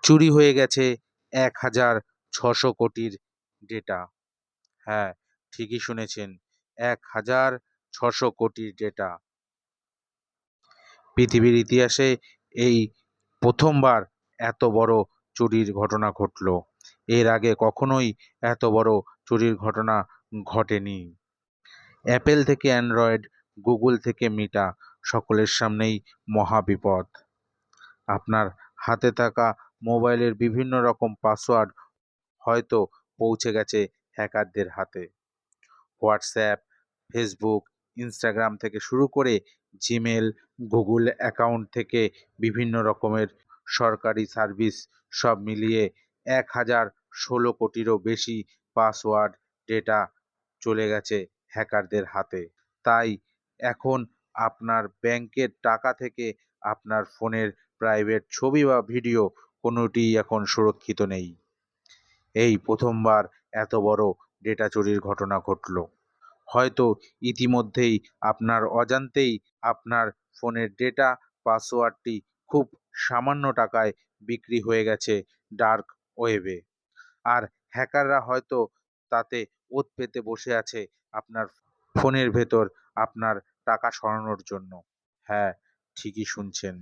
চুরি হয়ে গেছে ১,৬০০ কোটির ডেটা। হ্যাঁ, ঠিকই শুনেছেন, ১,৬০০ কোটির ডেটা। পৃথিবীর ইতিহাসে এই প্রথমবার এত বড় চুরির ঘটনা ঘটল। এর আগে কখনোই এত বড় চুরির ঘটনা ঘটেনি। অ্যাপেল থেকে অ্যান্ড্রয়েড, গুগল থেকে মিটা, সকলের সামনেই মহাবিপদ। আপনার হাতে থাকা মোবাইলের বিভিন্ন রকম পাসওয়ার্ড হয়তো পৌঁছে গেছে হ্যাকারদের হাতে। হোয়াটসঅ্যাপ, ফেসবুক, ইনস্টাগ্রাম থেকে শুরু করে জিমেল, গুগল অ্যাকাউন্ট থেকে বিভিন্ন রকমের সরকারি সার্ভিস, সব মিলিয়ে ১,০১৬ কোটিরও বেশি পাসওয়ার্ড ডেটা চলে গেছে হ্যাকারদের হাতে। তাই এখন আপনার ব্যাংকের টাকা থেকে আপনার ফোনের প্রাইভেট ছবি বা ভিডিও কোনোটিই এখন সুরক্ষিত নেই। এই প্রথমবার এত বড় ডেটা চুরির ঘটনা ঘটল। হয়তো ইতিমধ্যেই আপনার অজান্তেই আপনার ফোনের ডেটা পাসওয়ার্ডটি খুব সামান্য টাকায় বিক্রি হয়ে গেছে ডার্ক ওয়েবে। আর হ্যাকাররা হয়তো তাতে ওৎ পেতে বসে আছে আপনার ফোনের ভেতর আপনার টাকা সরানোর জন্য। হ্যাঁ, ঠিকই শুনছেন।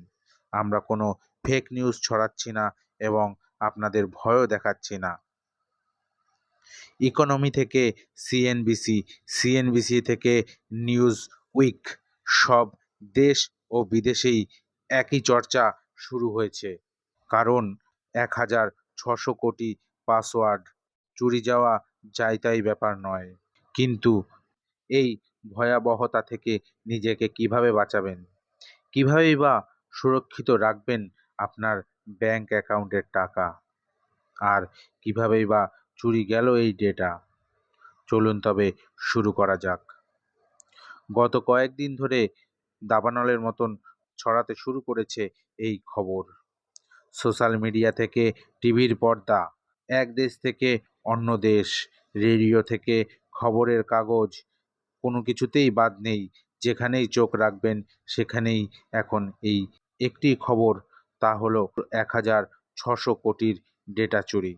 আমরা কোনো ফেক নিউজ ছড়াচ্ছি না এবং আপনাদের ভয়ও দেখাচ্ছি না। ইকোনমি থেকে সিএনবিসি, সিএনবিসি থেকে নিউজ উইক, সব দেশ ও বিদেশেই একই চর্চা শুরু হয়েছে। কারণ ১,৬০০ কোটি পাসওয়ার্ড চুরি যাওয়া যায় তাই ব্যাপার নয়। কিন্তু এই ভয়াবহতা থেকে নিজেকে কিভাবে বাঁচাবেন? কিভাবেই বা সুরক্ষিত রাখবেন আপনার ব্যাংক অ্যাকাউন্টের টাকা? আর কিভাবেই বা চুরি গেল এই ডেটা? চলুন তবে শুরু করা যাক। গত কয়েকদিন ধরে দাবানলের মতন ছড়াতে শুরু করেছে এই খবর। সোশ্যাল মিডিয়া থেকে টিভির পর্দা, এক দেশ থেকে অন্য দেশ, রেডিও থেকে খবরের কাগজ, কোনো কিছুতেই বাদ নেই। যেখানেই চোখ রাখবেন সেখানেই এখন এই একটি খবর, তা হলো ১,৬০০ কোটির ডেটা চুরি।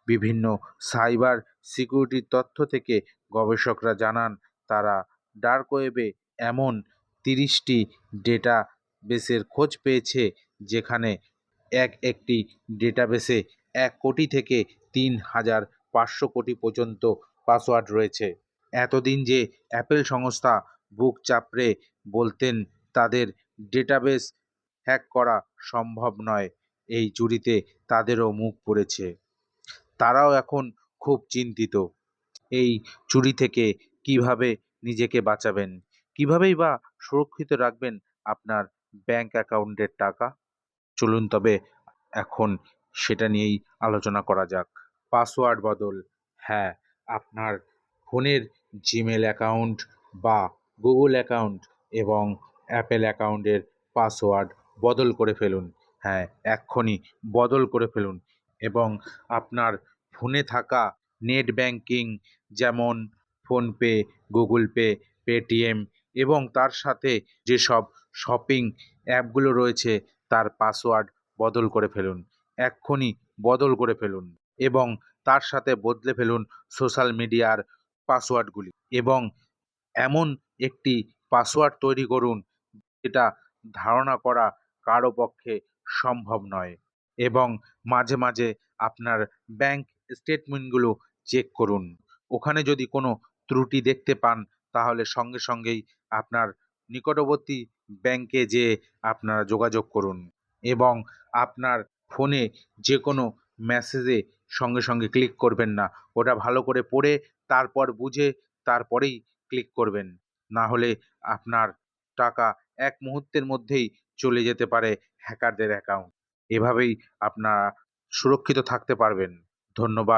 বিভিন্ন সাইবার সিকিউরিটির তথ্য থেকে গবেষকরা জানান, তারা ডার্ক ওয়েবে এমন ৩০টি ডেটা বেসের খোঁজ পেয়েছে যেখানে একটি ডেটাবেসে ১ কোটি থেকে ৩,৫০০ কোটি পর্যন্ত পাসওয়ার্ড রয়েছে। এতদিন যে অ্যাপেল সংস্থা বুক চাপড়ে বলতেন তাদের ডেটাবেস হ্যাক করা সম্ভব নয়, এই চুরিতে তাদেরও মুখ পুড়েছে। তারাও এখন খুব চিন্তিত। এই চুরি থেকে কিভাবে নিজেকে বাঁচাবেন? কিভাবেই বা সুরক্ষিত রাখবেন আপনার ব্যাংক অ্যাকাউন্টের টাকা? চলুন তবে এখন সেটা নিয়েই আলোচনা করা যাক। পাসওয়ার্ড বদল। হ্যাঁ, আপনার ফোনের জিমেল অ্যাকাউন্ট বা গুগল অ্যাকাউন্ট এবং অ্যাপেল অ্যাকাউন্টের পাসওয়ার্ড বদল করে ফেলুন। হ্যাঁ, এক্ষুনি বদল করে ফেলুন এবং আপনার ফোনে থাকা নেট ব্যাংকিং, যেমন ফোনপে, গুগল পে, পেটিএম এবং তার সাথে যেসব শপিং অ্যাপগুলো রয়েছে তার পাসওয়ার্ড বদল করে ফেলুন। এক্ষুনি বদল করে ফেলুন এবং তার সাথে বদলে ফেলুন সোশ্যাল মিডিয়ার পাসওয়ার্ডগুলি এবং এমন একটি পাসওয়ার্ড তৈরি করুন যেটা ধারণা করা কারো পক্ষে সম্ভব নয়। এবং মাঝে মাঝে আপনার ব্যাংক স্টেটমেন্টগুলো চেক করুন। ওখানে যদি কোনো ত্রুটি দেখতে পান তাহলে সঙ্গে সঙ্গেই আপনার নিকটবর্তী ব্যাংকে যেয়ে আপনারা যোগাযোগ করুন এবং আপনার ফোনে যে কোনো মেসেজে সঙ্গে সঙ্গে ক্লিক করবেন না। ওটা ভালো করে পড়ে তারপর বুঝে তারপরেই ক্লিক করবেন। না হলে আপনার টাকা এক মুহূর্তের মধ্যেই চলে যেতে পারে হ্যাকারদের অ্যাকাউন্ট। এভাবেই আপনারা সুরক্ষিত থাকতে পারবেন। ধন্যবাদ।